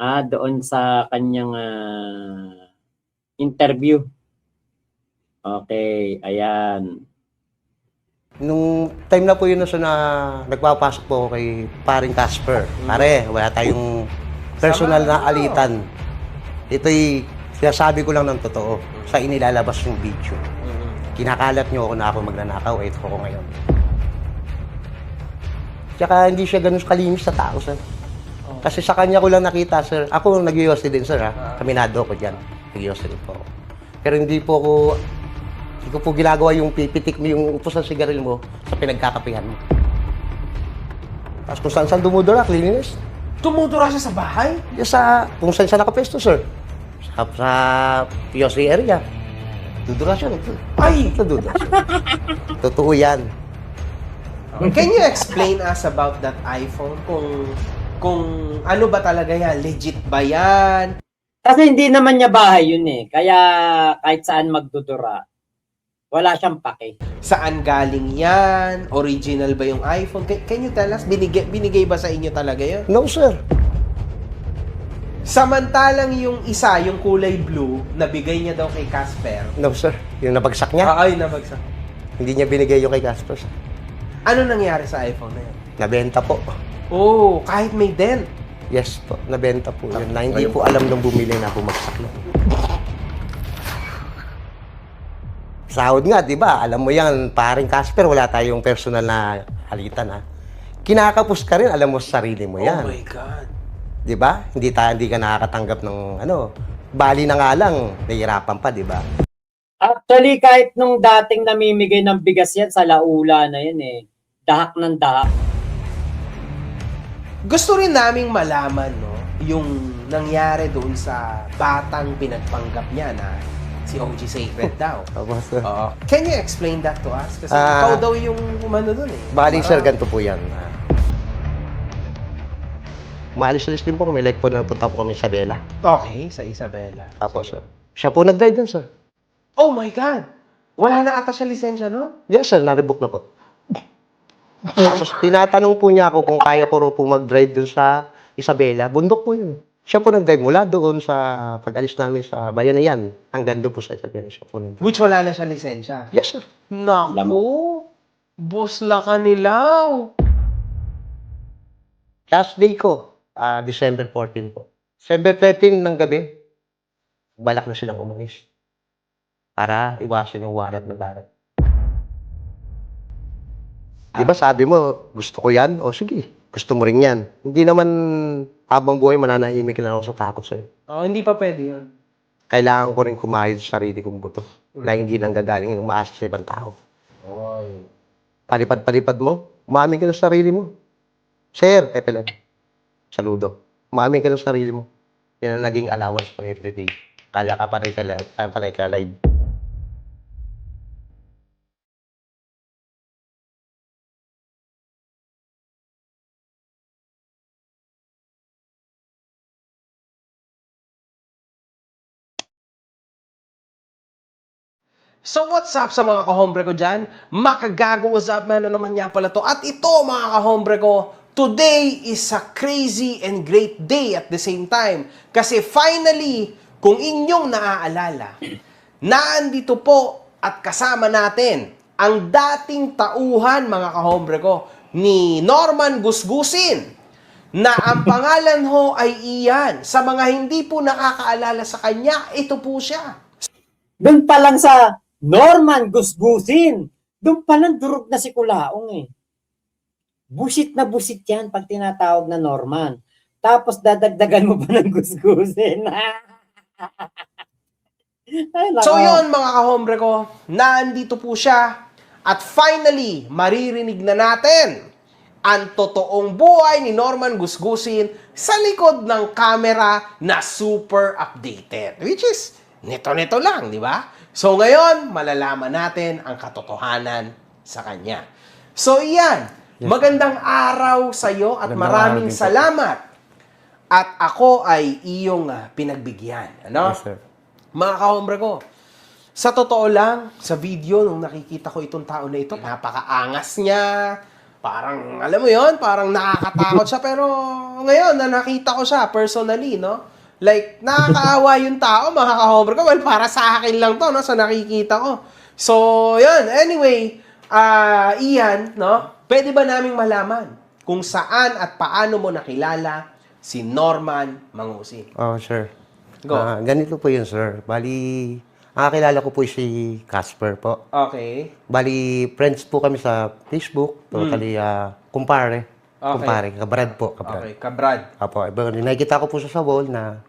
Doon sa kanyang interview. Okay, ayan. Nung time na po yun na nagpapasok po ako kay paring Casper. Pare, wala tayong personal na alitan. Ito'y sinasabi ko lang ng totoo sa inilalabas yung video. Kinakalat niyo ako na ako magnanakaw, ito ko ngayon. Tsaka hindi siya ganun kalinis sa tao, sir. Kasi sa kanya ko lang nakita, sir. Ako nag-iossi din, sir, ha? Kaminado ko dyan. Nag-iossi din po ako. Pero hindi ko po ginagawa yung pipitik mo yung upos ng sigarilyo mo sa pinagkakapihan mo. Tapos kung saan dumudura, cleanliness. Tumudura siya sa bahay? Yung kung saan siya nakapesto, sir. Sa POC area. Dudura siya. Ay! Dudura siya. Totoo yan. Can you explain us about that iPhone? Kung ano ba talaga yan? Legit ba yan? Kasi hindi naman niya bahay yun eh. Kaya kahit saan magdudura, wala siyang pake. Saan galing yan? Original ba yung iPhone? Can you tell us? Binigay ba sa inyo talaga yun? No, sir. Samantalang yung isa, yung kulay blue, nabigay niya daw kay Casper. No, sir. Yung nabagsak niya, Ay, nabagsak. hindi niya binigay yung kay Casper. Sir. Ano nangyari sa iPhone na yun? Nabenta po. Oh, kahit may dent. Yes po, nabenta po yun. Na hindi po alam nung bumili na bumagsak lang. Sahod nga, di ba? Alam mo yan, paring Casper, wala tayong personal na halitan, ha? Kinakapos ka rin, alam mo sa sarili mo yan. Oh my God. Di ba? Hindi ka nakakatanggap ng bali na nga lang, nahihirapan pa, di ba? Actually, kahit nung dating namimigay ng bigas yan sa laula na yan eh, dahak ng dahak. Gusto rin naming malaman, no, yung nangyari doon sa batang pinagpanggap niya na si OG Sacred daw. Tapos, Oo. Can you explain that to us? Kasi Ah. ikaw daw yung umano doon eh. bali, sir, ganito po yan. Maalis-alis din po kami, like po napunta po kami sa Bella. Okay, sa Isabela. Tapos, siya po nag-drive dun, sir. Oh my God! Wala na ata siya lisensya, no? Yes, sir, na-rebook na po. Tapos, tinatanong po niya ako kung kaya ko rin po mag-drive dun sa Isabela. Bundok po yun. Siya po nag-drive mula doon sa pag-alis namin sa bayan na yan. Hanggang doon po sa Isabela. Siya po nag-drive. Which wala na siya lisensya. Yes, sir. Naku! Boss la ka nilaw! Last day ko, December 14 po. December 13 ng gabi, balak na silang umalis. Para iwasan yung warrant na darat. Di ba sabi mo, gusto ko yan? O sige, gusto mo rin yan. Hindi naman habang buhay mananahimik na ako sa takot sa'yo. Oh, hindi pa pwede yun. Kailangan ko rin kumayod sa sarili kong buto. Na hindi nang gagaling yung umaasa sa ibang tao. Palipad-palipad mo, umamin ka sa sarili mo. Sir, lang. Saludo. Umamin ka sa sarili mo. Yan ang naging allowance ko everyday. Kala ka panay ka live. So what's up sa mga kahombre ko dyan? Makagago, what's up man? Ano naman nga pala to? At ito mga kahombre ko, today is a crazy and great day at the same time. Kasi finally, kung inyong naaalala, naandito po at kasama natin ang dating tauhan mga kahombre ko ni Norman Gusgusin na ang pangalan ho ay iyan. Sa mga hindi po nakakaalala sa kanya, ito po siya. Doon pa lang sa Norman Gusgusin, doon pa lang durog na si Kulaong eh. Busit na busit yan pag tinatawag na Norman. Tapos dadagdagan mo pa ng Gusgusin. Ay, nako. So yun mga kahombre ko, naandito po siya at finally maririnig na natin ang totoong buhay ni Norman Gusgusin sa likod ng camera na super updated. Which is, nito lang, di ba? So ngayon, malalaman natin ang katotohanan sa kanya. So iyan, magandang araw sa iyo at maraming salamat. At ako ay iyong pinagbigyan. Ano? Yes, sir. Mga kahombre ko, sa totoo lang, sa video, nung nakikita ko itong tao na ito, napakaangas niya, parang, alam mo yon, parang nakakatakot siya. Pero ngayon, na nakita ko siya personally, no? Like, nakakaawa yung tao, mga ka-hombre ko. Well, para sa akin lang to, no? Sa nakikita ko. So, yun. Anyway, Ian, no? Pwede ba naming malaman kung saan at paano mo nakilala si Norman Mangusin? Oh, sir. Go. Ganito po yun, sir. Bali, ang kakilala ko po si Casper po. Okay. Bali, friends po kami sa Facebook. Totally, kumpare. Okay. Kumpare, kabrad po, kabrad. Okay, kabrad. Apo, nakikita ko po siya sa wall na,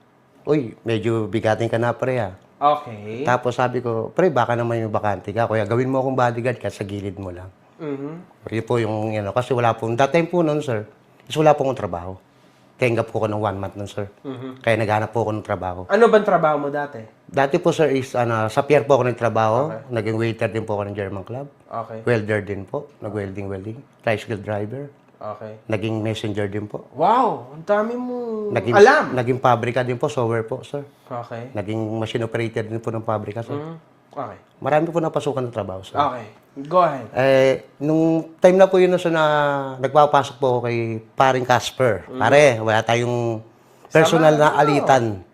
uy, medyo bigatin ka na, pre, ah. Okay. Tapos sabi ko, pre, baka naman yung bakante ka. Kaya gawin mo akong bodyguard ka sa gilid mo lang. Yun po yung, kasi wala po, that time po nun, sir, is wala po akong trabaho. Tenggap po ko ng 1 month nun, sir. Kaya naghanap po ako ng trabaho. Ano bang trabaho mo dati? Dati po, sir, is, sa pier po ako ng trabaho. Naging waiter din po ako ng German Club. Okay. Welder din po. Nag-welding. Tricycle driver. Okay. Naging messenger din po. Wow! Ang dami mo Naging, alam! Naging pabrika din po, software po, sir. Okay. Naging machine operator din po ng pabrika, sir. Okay. Marami po napasukan ng trabaho, sir. Okay. Go ahead. Nung time na po yun na nagpapasok po ako kay paring Casper. Pare, wala tayong personal na alitan.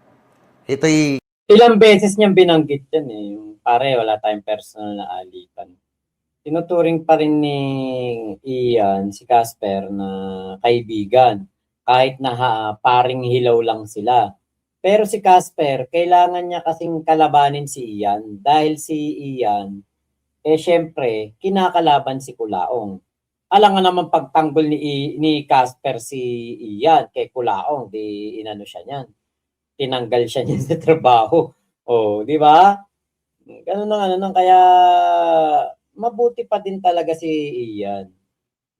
Ito'y Ilang beses niyang binanggit yan eh. Yung pare, wala tayong personal na alitan. Tinuturing pa rin ni Ian, si Casper, na kaibigan. Kahit na paring hilaw lang sila. Pero si Casper, kailangan niya kasing kalabanin si Ian. Dahil si Ian, syempre, kinakalaban si Kulaong. Alam nga naman pagtanggol ni Casper si Ian kay Kulaong, di inano siya niyan. Tinanggal siya niyan sa trabaho. Oh, di ba? Ganun nang kaya mabuti pa din talaga si Ian.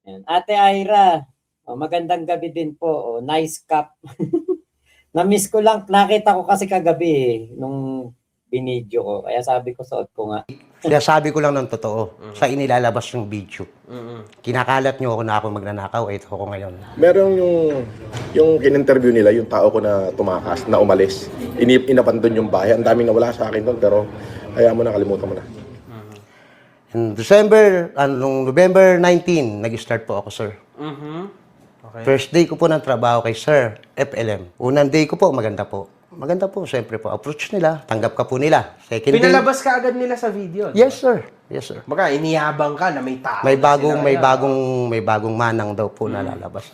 Yan. Ate Ira, magandang gabi din po. Nice cup. Na-miss ko lang, nakita ko kasi kagabi nung binidyo ko. Kaya sabi ko, suot ko nga. Kaya sabi ko lang ng totoo, sa inilalabas yung video. Kinakalat nyo ako na ako magnanakaw, ito ako ngayon. Meron yung in-interview nila, yung tao ko na tumakas, na umalis. Inabandon yung bahay. Ang daming nawala sa akin doon, pero kaya mo na, kalimutan mo na. In nung November 19, nag-start po ako, sir. Okay. First day ko po ng trabaho kay Sir FLM. Unang day ko po, maganda po. Maganda po, siyempre po. Approach nila, tanggap ka po nila. Second day, Pinalabas ka agad nila sa video. yes, sir. Yes, sir. Baga, iniyabang ka na may tao. May na sila ngayon. may bagong manang daw po na lalabas.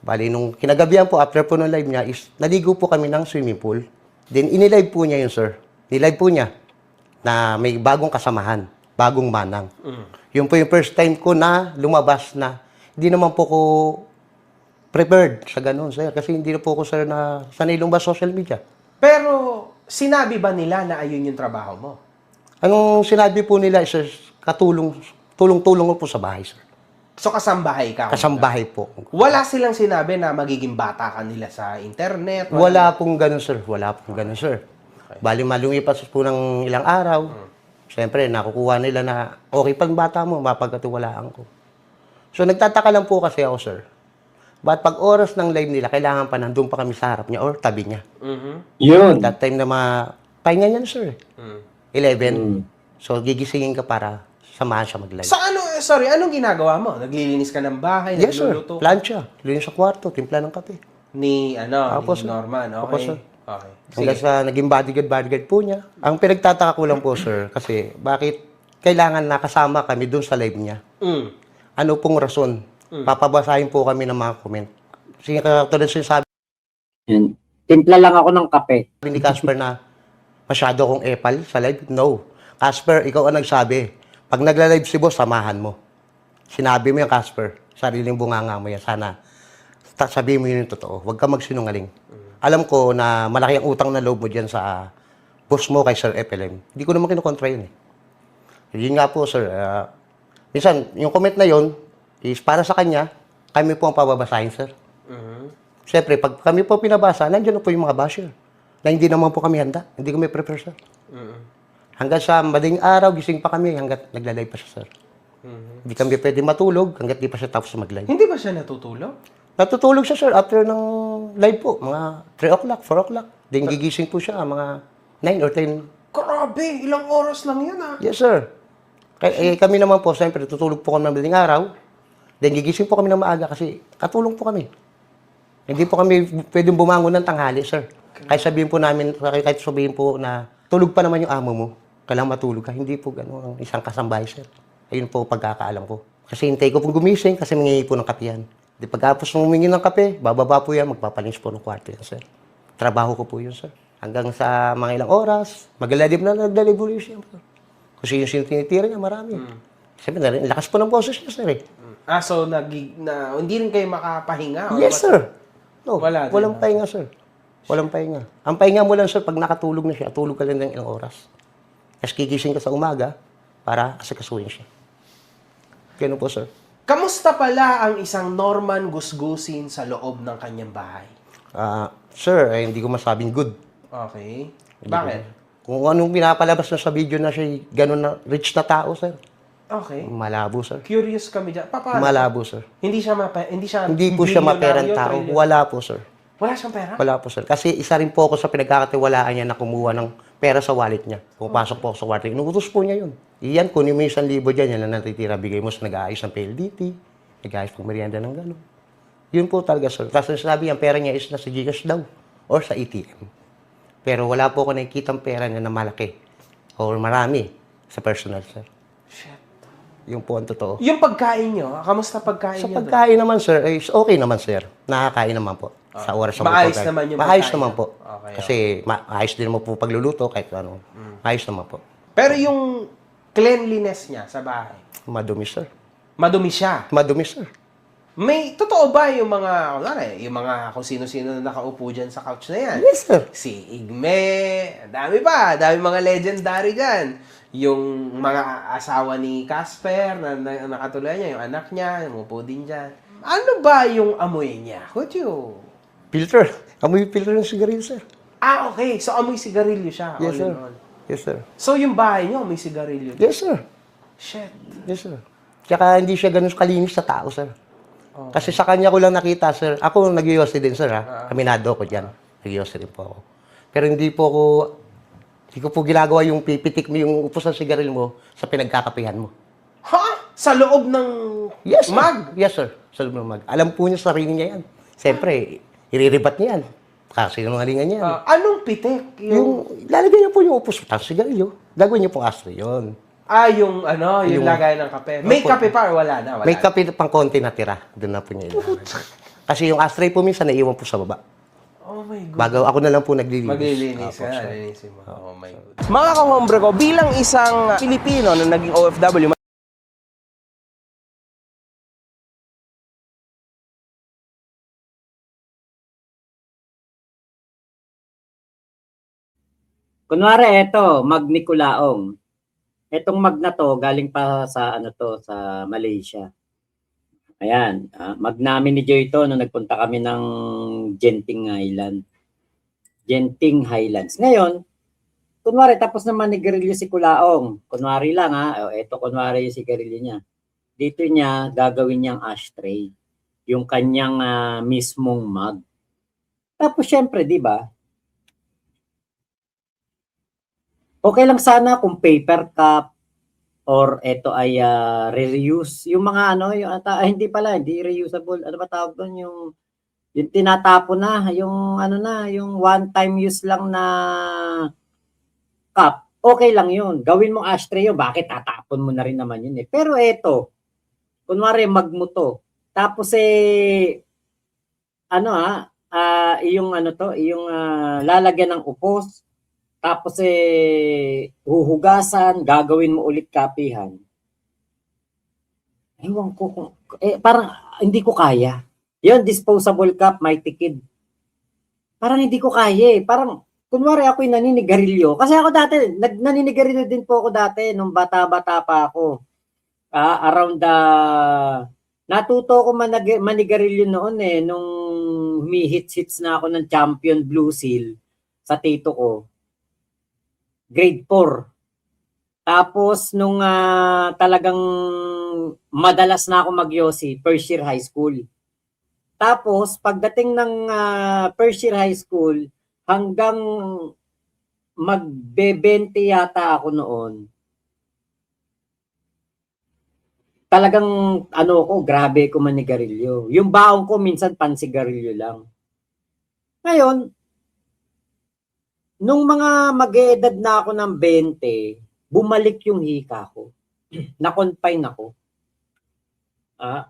Bali, nung kinagabihan po, after po ng live niya, is naligo po kami ng swimming pool. Then, inilive po niya yun, sir. Nilive po niya na may bagong kasamahan, bagong manang. Yun po yung first time ko na lumabas na hindi naman po ko prepared sa ganun, sir. Kasi hindi na po ko, sir, na sanay lumabas social media. Pero, sinabi ba nila na ayun yung trabaho mo? Anong sinabi po nila is tulong-tulong po sa bahay, sir. So, kasambahay ka? Kasambahay po. Wala silang sinabi na magiging bata ka nila sa internet? Wala pong ganun, sir. Wala pong ganun, sir. Bali, malumipas po ng ilang araw. Siyempre, nakukuha nila na, okay, pag bata mo, mapagkatiwalaan ko. So, nagtataka lang po kasi ako, sir. But pag oras ng live nila, kailangan pa nandun pa kami sa harap niya or tabi niya. Yun. That time na pahinga niya, sir. 11. So, gigisingin ka para samahan siya mag-live. Sa anong ginagawa mo? Naglilinis ka ng bahay? Yes, sir. Nagluluto? Plancha. Linis sa kwarto. Timpla ng kape. Ni Opo, sir. Norman, okay? Opo, sir. Okay. Hanggang sa naging bodyguard po niya. Ang pinagtataka ko lang po, sir, kasi bakit kailangan nakasama kami dun sa live niya? Ano pong rason? Papabasahin po kami ng mga comment. Kasi katulad sinasabi Yan. Timpla lang ako ng kape. ni Casper na masyado akong epal sa live. No. Casper, ikaw ang nagsabi. Pag nagla-live si boss, samahan mo. Sinabi mo yung Casper. Sariling bunganga mo yan. Sana sabihin mo yun yung totoo. Huwag ka magsinungaling. Alam ko na malaki ang utang na loob mo dyan sa boss mo kay Sir FLM. Hindi ko naman kinukontra yun eh. Yun nga po, sir. Minsan, yung comment na yun is para sa kanya, kami po ang pababasahin, sir. Siyempre, pag kami po pinabasa, nandiyan na po yung mga basher. Na hindi naman po kami handa. Hindi kami prepare, sir. Hanggang sa madaling araw, gising pa kami hanggat nagla-live pa siya, sir. Hindi kami pwede matulog hanggat di pa siya tapos mag-live. Hindi ba siya natutulog? Natutulog siya, sir, after ng live po. Mga 3 o'clock, 4 o'clock. Then gigising po siya mga 9 or 10. Grabe, ilang oras lang yan ah. Yes, sir. Kami naman po, siyempre, tutulog po kami ng madaling araw. Then gigising po kami ng maaga kasi katulong po kami. Hindi po kami pwedeng bumangon ng tanghali, sir. Kahit sabihin po na tulog pa naman yung amo mo, kailangan matulog ka. Hindi po gano'n ang isang kasambahay, sir. Ayun po pagkakaalam ko. Kasi hintay ko pong gumising kasi mangingi po ng kape yan. Di pagkapos humingi ng kape, bababa po yan, magpapalinis po ng kwarto yan, sir. Trabaho ko po yun, sir. Hanggang sa mga ilang oras, naglalib ulit siya. Kung sino tinitira niya, marami. Sabi na rin, lakas po ng boses niya, sir, eh. So hindi rin kayo makapahinga? Or Yes, sir. No, Wala din, walang pahinga, sir. Walang pahinga. Ang pahinga mo lang, sir, pag nakatulog na siya, tulog ka lang ng ilang oras. Tapos kigising ka sa umaga para asikasuhin siya. Ganun po, sir. Kamusta pala ang isang Norman Gusgusin sa loob ng kanyang bahay? Sir, hindi ko masabing good. Okay. Bakit? Kung anong pinapalabas na sa video na siya, ganun na rich na tao, sir. Okay. Malabo, sir. Curious kami dyan. Paano? Malabo, sir. Hindi Hindi po siya maperang tao. trillion. Wala po, sir. Wala siyang pera? Wala po, sir. Kasi isa rin po ako sa pinagkakatiwalaan niya na kumuha ng pera sa wallet niya. Pumapasok po ako sa wallet. Inuutos po niya yun. Iyan, kunin mo yung 1,000 dyan, yan na natitira. Bigay mo sa nag-aayos ng PLDT, nag-aayos pang merienda ng gano'n. Yun po talaga, sir. Tapos sabi, ang pera niya is nasa Gcash daw or sa ATM. Pero wala po ako nakikita ang pera niya na malaki or marami sa personal, sir. Shit. Yung po ang totoo. Yung pagkain nyo, kamusta pagkain Sa nyo? pagkain naman, sir, is okay naman, sir. Nakakain naman po. Sa oras ng Maayos pagkain. naman yung Maayos pagkain. naman po. Okay, Kasi maayos din mo po pagluluto kahit ano. Maayos naman po. Pero yung cleanliness niya sa bahay, Madumi, sir. madumi siya. Madumi, sir. May, totoo ba yung mga, yung mga kung sino-sino na nakaupo dyan sa couch na yan? Yes, sir. Si Igme, dami mga legendary dyan. Yung mga asawa ni Casper na nakatulad niya, yung anak niya, umupo din dyan. Ano ba yung amoy niya? Could you? Filter. Amoy filter ng sigarilyo, sir. Okay. So, amoy sigarilyo siya. Yes, all sir. in all. Yes, sir. So, yung bahay niyo, amoy sigarilyo. Yes, sir. Shit. Yes, sir. Tsaka hindi siya ganun kalinis sa tao, sir. Kasi sa kanya ko lang nakita, sir. Ako nag-iossi din, sir, ha? Aminado ko dyan. Nag-iossi din po ako. Pero hindi ko po ginagawa yung pipitik mo yung upos ng sigarilyo mo sa pinagkakapihan mo. Ha? Sa loob ng Yes, sir. mag? Yes, sir. Sa loob ng mag. Alam po niya sa sarili niya yan. Siyempre, iriribat niya yan. Kasi yung ngalingan niya yan. Anong pitik? Yung, lalagay niya po yung upos ng sigarilyo. Gagawin niyo po ashtray yun. Yung lagay ng kape. May Opo. kape pa or wala na? Wala May na. kape pang konti na tira. Doon na po niya ilalagay. Kasi yung ashtray po minsan naiiwan po sa baba. Oh my God. Bago ako na lang po naglilinis. Maglilinis Opo, ka, sir. linisin mo. Oh my God. Mga kahombre ko, bilang isang Pilipino na naging OFW, Kunwari, eto, mag Nicolaong. Etong mag na to, galing pa sa sa Malaysia. Ayan, mag namin ni Joy to nung nagpunta kami ng Genting Island. Genting Highlands. Ngayon, kunwari, tapos naman nigarilyo si Kulaong. Kunwari lang eto kunwari yung sigarilyo niya. Dito niya gagawin niyang ashtray. Yung kanyang mismong mug. Tapos syempre, di ba? Okay lang sana kung paper cup or ito ay reuse. Yung mga hindi reusable. Ano ba tawag doon? Yung tinatapon na, yung yung one time use lang na cup. Okay lang yun. Gawin mo ashtray yun. Bakit tatapon mo na rin naman yun eh. Pero eto, kunwari mag mo to. Tapos yung lalagyan ng upos. Tapos huhugasan, gagawin mo ulit kapihan. Ewan ko kung, parang hindi ko kaya. Yun, disposable cup, may tikid. Parang hindi ko kaya eh. Parang, kunwari ako'y naninigarilyo. Kasi ako dati, naninigarilyo din po ako dati nung bata-bata pa ako. Natuto ko manigarilyo noon nung humihits-hits na ako ng Champion Blue Seal sa tito ko. Grade 4. Tapos nung talagang madalas na ako magyosi, first year high school. Tapos pagdating ng first year high school, hanggang magbe-20 yata ako noon. talagang ano ko, grabe ko manigarilyo. Yung baon ko minsan pansigarilyo lang. Ngayon, nung mga mag-edad na ako ng 20, bumalik yung hika ko. Na-confine ako.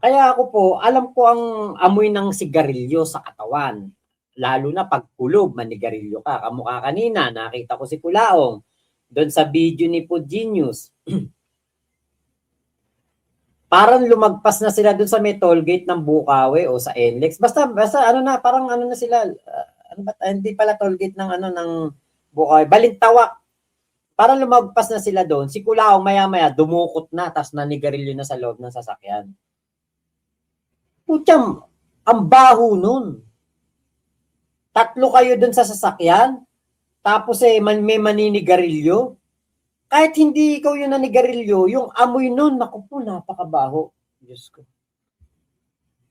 Kaya ako po, alam ko ang amoy ng sigarilyo sa katawan. Lalo na pag kulob, manigarilyo ka. Kamukha kanina, nakita ko si Kulaong doon sa video ni Food Genius. Parang lumagpas na sila doon sa may toll gate ng Bukawi o sa NLEX. Basta ano na, parang ano na sila, hindi pala toll gate ng ano ng Bukawi, Balintawak. Parang lumagpas na sila doon. Si Kulaong maya-maya dumukot na, tapos nanigarilyo na sa loob ng sasakyan. Putyam, ang baho nun. 3 kayo doon sa sasakyan, tapos may maninigarilyo. Kahit hindi ikaw yung nanigarilyo, yung amoy nun, naku po, napakabaho. Diyos ko.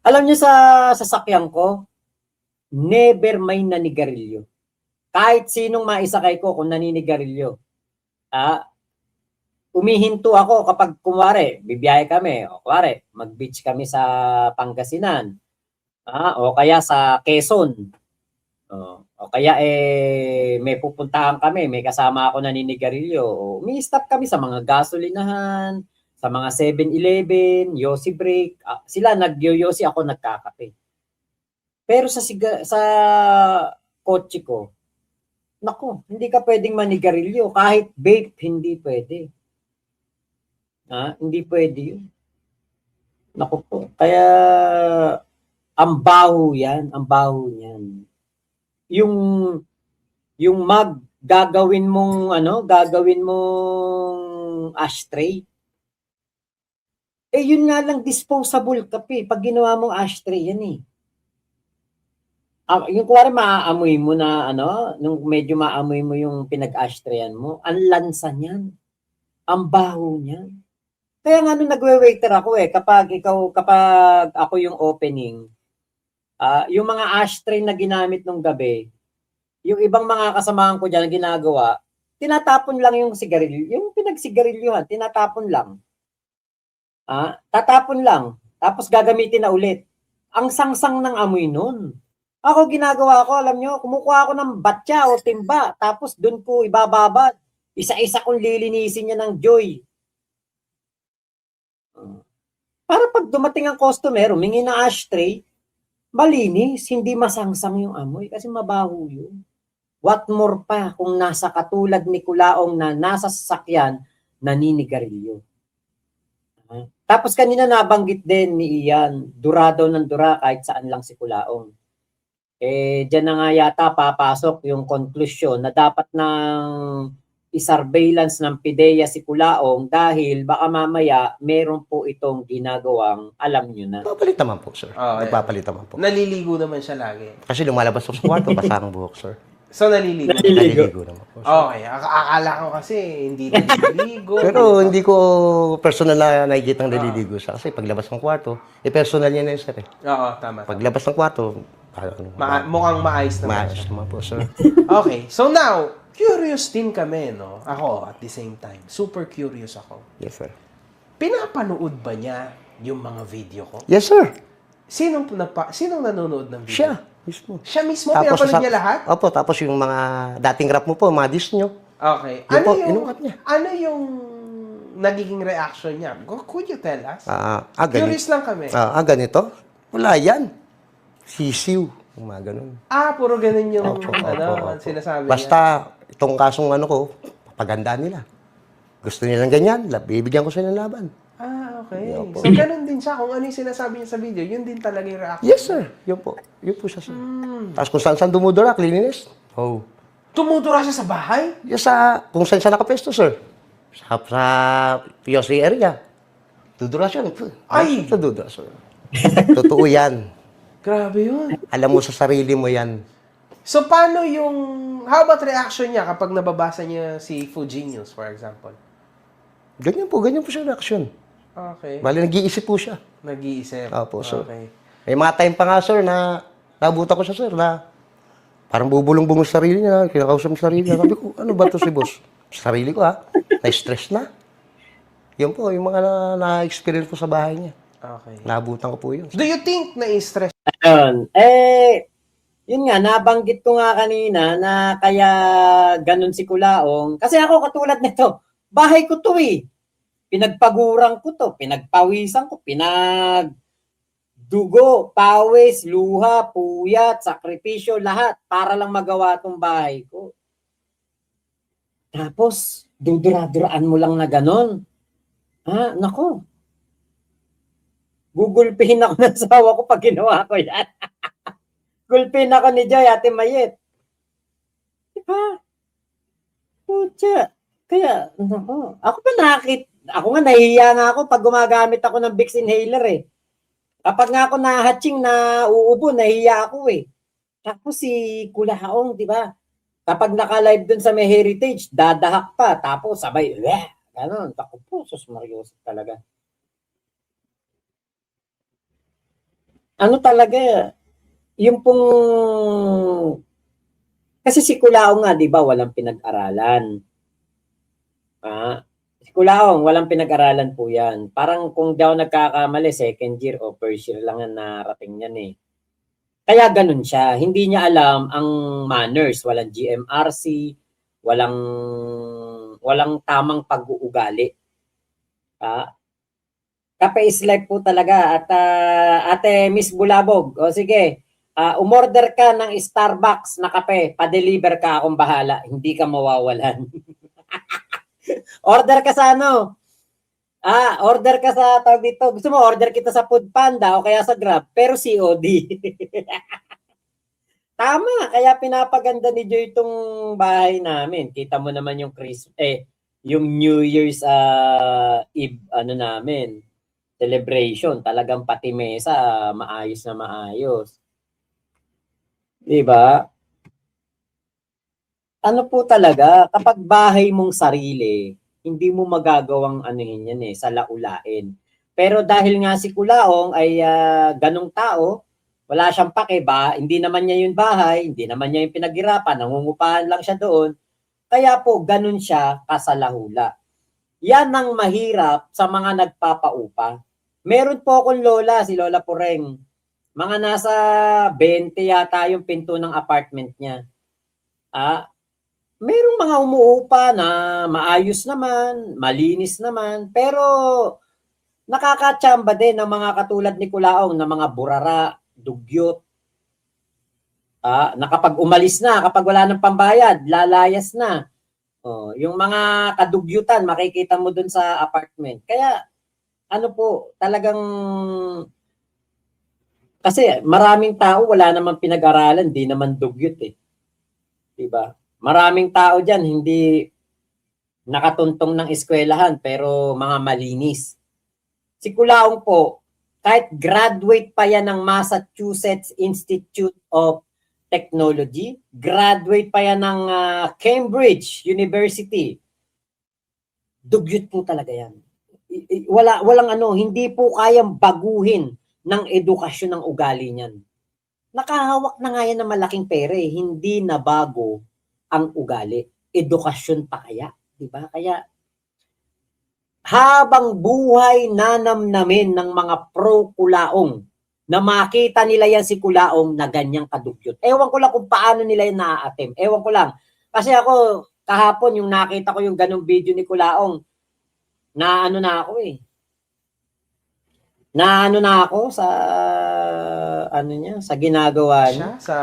Alam niyo sa sasakyan ko, never may nanigarilyo. Kahit sinong maisakay ko kung naninigarilyo. Umihinto ako kapag kumare, bibiyahe kami, o kumare, mag-beach kami sa Pangasinan, o kaya sa Quezon, o kaya may pupuntahan kami, may kasama ako naninigarilyo, umi-stop kami sa mga gasolinahan, sa mga 7-Eleven, Yossi Break, sila nag-yoyosi, ako nagkakape. Pero sa kotse ko, naku, hindi ka pwedeng manigarilyo, kahit vape, hindi pwede. Hindi pwede yun. Naku po. Kaya, ang baho yan. Ang baho yan. Yung gagawin mong ashtray. Yun nga lang, disposable kape. Pag ginawa mong ashtray, yan eh. Yung kuwari maaamoy mo na, nung medyo maamoy mo yung pinag-ashtrayan mo, ang lansa niyan. Ang baho niyan. Kaya nga nung nagwe-waiter ako kapag ako yung opening, yung mga ashtray na ginamit nung gabi, yung ibang mga kasamahan ko dyan na ginagawa, tinatapon lang yung sigarilyo, yung pinagsigarilyuhan, tinatapon lang. Tatapon lang, tapos gagamitin na ulit. Ang sangsang ng amoy nun. Ako ginagawa ko, alam nyo, kumukuha ako ng batya o timba, tapos dun ko ibababad. Isa-isa kong lilinisin niya ng joy. Para pag dumating ang customer, humingi ng ashtray, malinis, hindi masangsang yung amoy kasi mabaho yun. What more pa kung nasa katulad ni Kulaong na nasa sasakyan, naninigarilyo. Tapos kanina nabanggit din ni Ian, dura daw ng dura kahit saan lang si Kulaong. Diyan na nga yata papasok yung conclusion na dapat ng i-surveillance ng PIDEA si Kulaong dahil baka mamaya meron po itong ginagawang alam nyo na. Papalit naman po, sir. Nagpapalit naman po. Naliligo naman siya lagi. Kasi lumalabas ako sa kwarto, basa ang buhok, sir. So, naliligo. Naliligo naman po, sir. Okay. Akala ko kasi hindi naliligo. Pero hindi ko personal na nakikita ng naliligo siya. Kasi paglabas ng kwarto, personal niya na yun, sir. Oo, tama. Paglabas ng kwarto, mukhang maayos naman maayos siya. naman po, sir. Okay. So now, curious din kami, no? Ako, at the same time, super curious ako. Yes, sir. Pinapanood ba niya yung mga video ko? Yes, sir. Sinong nanonood ng video? Siya mismo. Siya mismo? Pinapanood niya lahat? Opo, tapos yung mga dating rap mo po, mga dish nyo. Okay. Yun po, inukat niya. Ano yung nagiging reaction niya? Could you tell us? Curious lang kami. Ganito? Wala yan. Sisiw. Mga ganun. Puro ganun yung Opo. sinasabi Basta, itong kasong ko, papaganda nila. Gusto nilang ganyan, bibigyan ko sila ng laban. Okay. So, ganun din siya. Kung ano yung sinasabi niya sa video, yun din talaga yung reaction. Yes, sir. Yun po. Yun po siya, sir. Tapos kung saan dumudura, cleanliness. Tumutura siya sa bahay? Yes, kung saan siya nakapesto, sir. Sa POC area. Dudura siya. Ay! Sa dudura, sir. Totoo yan. Grabe yun. Alam mo sa sarili mo yan. So, paano how about reaction niya kapag nababasa niya si Food Genius, for example? Ganyan po siya reaction. Okay. Bali, nag-iisip po siya. Nag-iisip. Opo, sir. Okay. May mga time pa nga, sir, na nabuta ko siya, sir, na parang bubulong-bulong sa sarili niya, kinakausap sa sarili niya. Sabi ko, ano ba to si boss? Sa sarili ko, na-stress na. Yun po, yung mga na-experience ko sa bahay niya. Okay. Naabutan ko po yun. Do you think na-stress Ayun. Yun nga, nabanggit ko nga kanina na kaya ganun si Kulaong. Kasi ako katulad nito, bahay ko to eh. Pinagpaguran ko to, pinagpawisan ko, dugo, pawis, luha, puyat, sakripisyo, lahat para lang magawa tong bahay ko. Tapos, dudura-duraan mo lang na ganon. Nako. Gugulpihin ako ng asawa ko pag ginawa ko yan. Gulpihin ako ni Joy, Ate Mayet. Diba? Pucha. Kaya, nako. Ako nga nahihiya nga ako pag gumagamit ako ng Vicks inhaler eh. Kapag nga ako nahatching na uubo, nahihiya ako eh. Tapos si Kulaong, di ba? Kapag naka-live dun sa may heritage, dadahak pa. Tapos sabay, ganon. Ako po, sus Marios talaga. Ano talaga, yung pong, kasi si Kulaong nga, di ba, walang pinag-aralan. Si Kulaong, walang pinag-aralan po yan. Parang kung daw nagkakamali, second year o first year lang ang narating yan eh. Kaya ganun siya. Hindi niya alam ang manners. Walang GMRC, walang tamang pag-uugali. Kape is life po talaga. At Ate Miss Bulabog, o sige, umorder ka ng Starbucks na kape, pa-deliver ka, akong bahala. Hindi ka mawawalan. Order ka sa order ka sa tawag dito. Gusto mo order kita sa Food Panda o kaya sa Grab, pero COD. Tama, kaya pinapaganda ni Joy itong bahay namin. Kita mo naman yung yung New Year's Eve namin, celebration. Talagang pati mesa maayos na maayos. 'Di ba? Ano po talaga, kapag bahay mong sarili, hindi mo magagawang anuhin yan salaulain. Pero dahil nga si Kulaong ay ganong tao, wala siyang pake ba, hindi naman niya yung bahay, hindi naman niya yung pinaghirapan, nangungupahan lang siya doon. Kaya po, ganon siya kasalahula. Yan ang mahirap sa mga nagpapaupa. Meron po akong lola, si Lola Pureng. Mga nasa 20 yata yung pinto ng apartment niya. Merong mga umuupa na maayos naman, malinis naman, pero nakakatsamba din ng mga katulad ni Kulaong na mga burara, dugyot. Na kapag umalis na, kapag wala ng pambayad, lalayas na. Yung mga kadugyutan, makikita mo dun sa apartment. Kaya, ano po, talagang, kasi maraming tao, wala naman pinag-aralan, di naman dugyot eh. Diba? Maraming tao dyan, hindi nakatuntong ng eskwelahan, pero mga malinis. Si Kulaong po, kahit graduate pa yan ng Massachusetts Institute of Technology, graduate pa yan ng Cambridge University, dugyot po talaga yan. Walang hindi po kayang baguhin ng edukasyon ng ugali niyan. Nakahawak na nga yan ng malaking pera hindi na bago ang ugali. Edukasyon pa kaya, di ba? Kaya habang buhay nanamnamin ng mga pro-Kulaong na makita nila yan si Kulaong na ganyang kadugyot. Ewan ko lang kung paano nila yung na-attempt. Ewan ko lang. Kasi ako, kahapon yung nakita ko yung ganung video ni Kulaong, na na ako na ako sa sa ginagawa niya. sa